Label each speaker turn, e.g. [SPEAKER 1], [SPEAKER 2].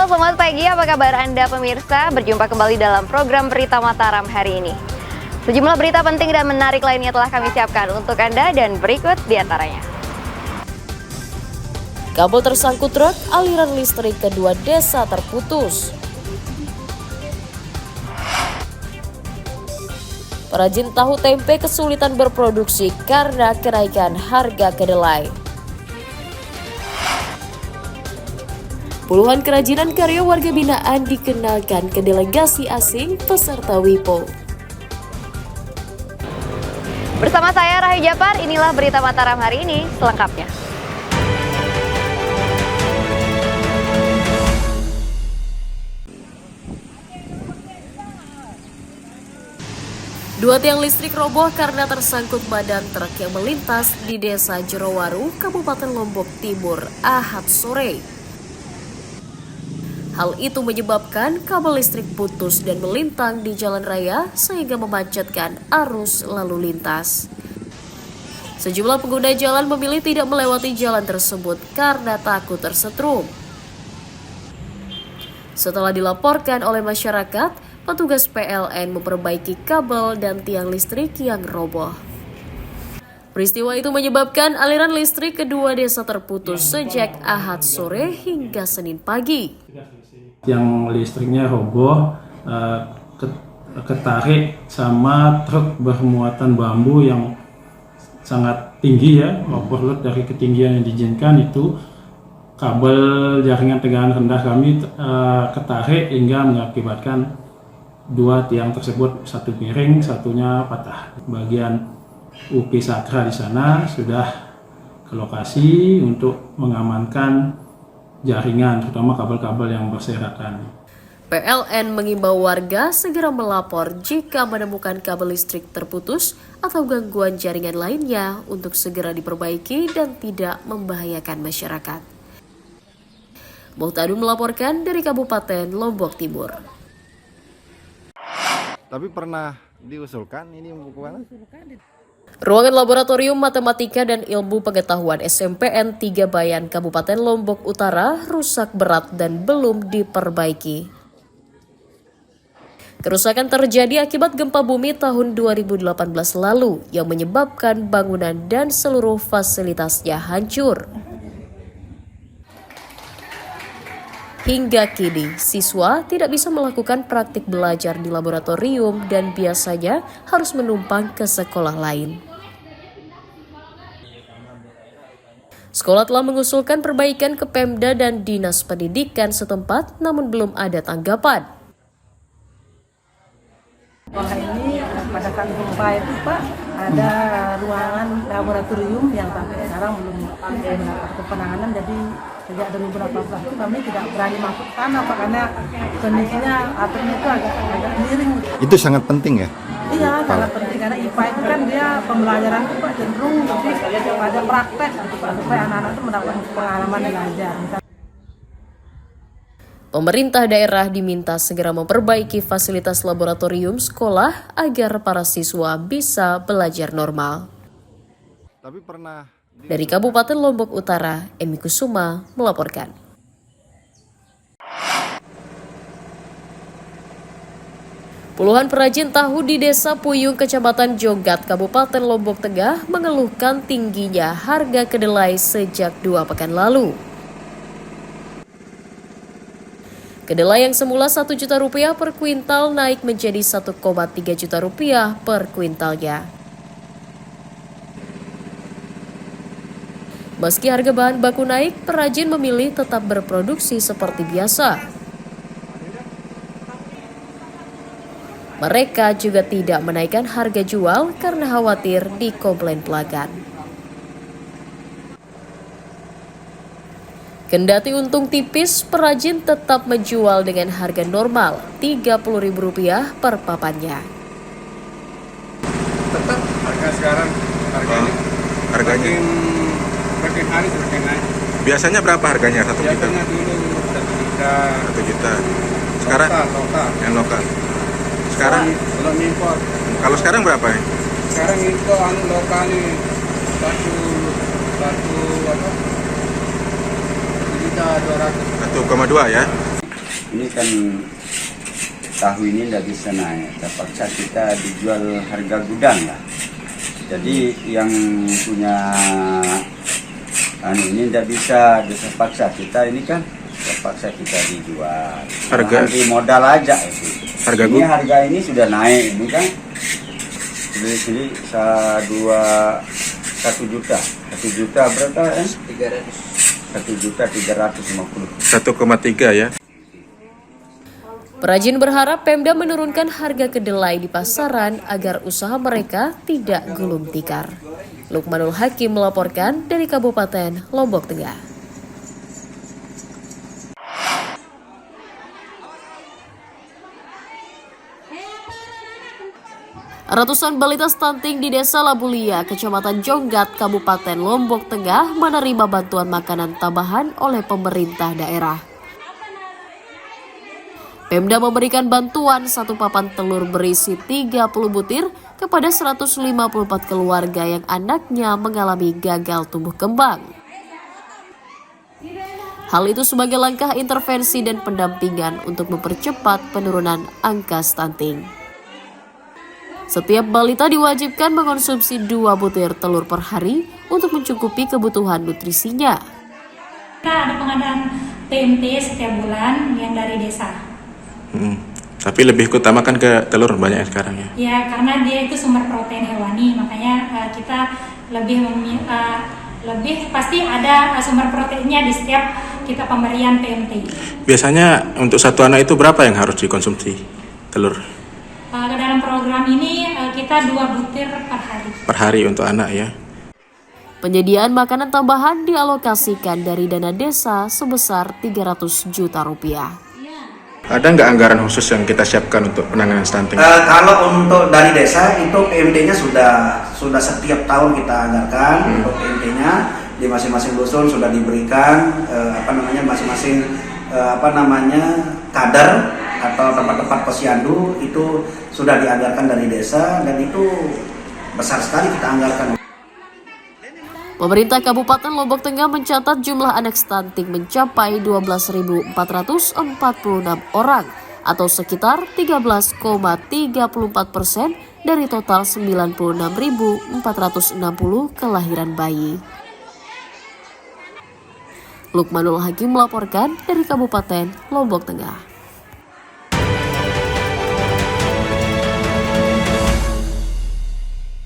[SPEAKER 1] selamat pagi. Apa kabar Anda pemirsa? Berjumpa kembali dalam program Berita Mataram hari ini. Sejumlah berita penting dan menarik lainnya telah kami siapkan untuk Anda dan berikut diantaranya.
[SPEAKER 2] Kabel tersangkut truk, aliran listrik kedua desa terputus. Perajin tahu tempe kesulitan berproduksi karena kenaikan harga kedelai. Puluhan kerajinan karya warga binaan dikenalkan ke delegasi asing peserta WIPO.
[SPEAKER 1] Bersama saya Rahayu Japar, inilah Berita Mataram hari ini selengkapnya.
[SPEAKER 2] Dua tiang listrik roboh karena tersangkut badan truk yang melintas di Desa Jerowaru, Kabupaten Lombok Timur, Ahad sore. Hal itu menyebabkan kabel listrik putus dan melintang di jalan raya sehingga memacetkan arus lalu lintas. Sejumlah pengguna jalan memilih tidak melewati jalan tersebut karena takut tersetrum. Setelah dilaporkan oleh masyarakat, petugas PLN memperbaiki kabel dan tiang listrik yang roboh. Peristiwa itu menyebabkan aliran listrik kedua desa terputus sejak Ahad sore hingga Senin pagi.
[SPEAKER 3] Yang listriknya roboh, ketarik sama truk bermuatan bambu yang sangat tinggi ya, overload dari ketinggian yang diizinkan itu. Kabel jaringan tegangan rendah kami ketarik hingga mengakibatkan dua tiang tersebut, satu miring, satunya patah. Bagian UP Sakra di sana sudah ke lokasi untuk mengamankan jaringan, terutama kabel-kabel yang berserakan.
[SPEAKER 2] PLN mengimbau warga segera melapor jika menemukan kabel listrik terputus atau gangguan jaringan lainnya untuk segera diperbaiki dan tidak membahayakan masyarakat. Muhtadun melaporkan dari Kabupaten Lombok Timur.
[SPEAKER 4] Tapi pernah diusulkan ini bukan?
[SPEAKER 2] Ruangan Laboratorium Matematika dan Ilmu Pengetahuan SMPN 3 Bayan Kabupaten Lombok Utara rusak berat dan belum diperbaiki. Kerusakan terjadi akibat gempa bumi tahun 2018 lalu yang menyebabkan bangunan dan seluruh fasilitasnya hancur. Hingga kini, siswa tidak bisa melakukan praktik belajar di laboratorium dan biasanya harus menumpang ke sekolah lain. Sekolah telah mengusulkan perbaikan ke Pemda dan Dinas Pendidikan setempat, namun belum ada tanggapan.
[SPEAKER 5] Ini pada saat gempa itu Pak, ada ruangan laboratorium yang sampai sekarang belum mendapat penanganan, jadi sejak 2018 itu kami tidak berani masuk ke sana Pak, karena kondisinya atapnya itu agak miring.
[SPEAKER 4] Itu sangat penting ya?
[SPEAKER 5] Iya, sangat penting karena IPA itu kan dia pembelajaran itu Pak cenderung lebih pada praktek gitu Pak, supaya anak-anak itu mendapatkan pengalaman belajar.
[SPEAKER 2] Pemerintah daerah diminta segera memperbaiki fasilitas laboratorium sekolah agar para siswa bisa belajar normal.
[SPEAKER 4] Tapi pernah
[SPEAKER 2] Dari Kabupaten Lombok Utara, Emi Kusuma melaporkan. Puluhan perajin tahu di Desa Puyung, Kecamatan Jogat, Kabupaten Lombok Tengah mengeluhkan tingginya harga kedelai sejak 2 pekan lalu. Kedelai yang semula Rp1 juta per kuintal naik menjadi Rp1,3 juta per kuintalnya. Meski harga bahan baku naik, perajin memilih tetap berproduksi seperti biasa. Mereka juga tidak menaikkan harga jual karena khawatir dikomplain pelanggan. Kendati untung tipis, perajin tetap menjual dengan harga normal Rp30.000 per papannya.
[SPEAKER 6] Tetap harga sekarang
[SPEAKER 4] harganya
[SPEAKER 6] makin hari semakin naik.
[SPEAKER 4] biasanya berapa harganya? 1 juta?
[SPEAKER 6] Biasanya dulu 1 juta.
[SPEAKER 4] 1 juta. Sekarang
[SPEAKER 6] Lokal.
[SPEAKER 4] yang lokal. Sekarang
[SPEAKER 6] belum impor.
[SPEAKER 4] kalau sekarang berapa ya?
[SPEAKER 6] Sekarang impor lokal nih satu apa? 1,2 juta.
[SPEAKER 4] 1,2 ya.
[SPEAKER 7] Ini kan tahu ini tidak bisa naik, terpaksa kita dijual harga gudang lah. Jadi yang punya ini tidak bisa terpaksa kita ini kan terpaksa kita dijual.
[SPEAKER 4] Harga
[SPEAKER 7] di modal aja itu.
[SPEAKER 4] Harga
[SPEAKER 7] harga ini sudah naik ini kan. Jadi 1 juta berapa kan? 1.350.000.
[SPEAKER 4] 1,3 ya.
[SPEAKER 2] Perajin berharap Pemda menurunkan harga kedelai di pasaran agar usaha mereka tidak gulung tikar. Lukmanul Hakim melaporkan dari Kabupaten Lombok Tengah. Ratusan balita stunting di Desa Labulia, Kecamatan Jonggat, Kabupaten Lombok Tengah menerima bantuan makanan tambahan oleh pemerintah daerah. Pemda memberikan bantuan 1 papan telur berisi 30 butir kepada 154 keluarga yang anaknya mengalami gagal tumbuh kembang. Hal itu sebagai langkah intervensi dan pendampingan untuk mempercepat penurunan angka stunting. Setiap balita diwajibkan mengonsumsi 2 butir telur per hari untuk mencukupi kebutuhan nutrisinya.
[SPEAKER 8] Kita ada pengadaan PMT setiap bulan yang dari desa.
[SPEAKER 4] Tapi lebih utamakan ke telur banyak sekarang ya?
[SPEAKER 8] Ya, karena dia itu sumber protein hewani, makanya kita lebih pasti ada sumber proteinnya di setiap kita pemberian PMT. Biasanya
[SPEAKER 4] untuk satu anak itu berapa yang harus dikonsumsi telur?
[SPEAKER 8] Ke dalam program ini kita 2 butir per hari.
[SPEAKER 4] Per hari untuk anak ya?
[SPEAKER 2] Penyediaan makanan tambahan dialokasikan dari dana desa sebesar 300 juta rupiah.
[SPEAKER 4] Ada nggak anggaran khusus yang kita siapkan untuk penanganan stunting?
[SPEAKER 9] Kalau untuk dari desa itu PMT-nya sudah setiap tahun kita anggarkan untuk PMT-nya di masing-masing dusun sudah diberikan masing-masing kader atau tempat-tempat posyandu itu sudah dianggarkan dari desa dan itu besar sekali kita anggarkan.
[SPEAKER 2] Pemerintah Kabupaten Lombok Tengah mencatat jumlah anak stunting mencapai 12.446 orang atau sekitar 13,34% dari total 96.460 kelahiran bayi. Lukmanul Hakim melaporkan dari Kabupaten Lombok Tengah.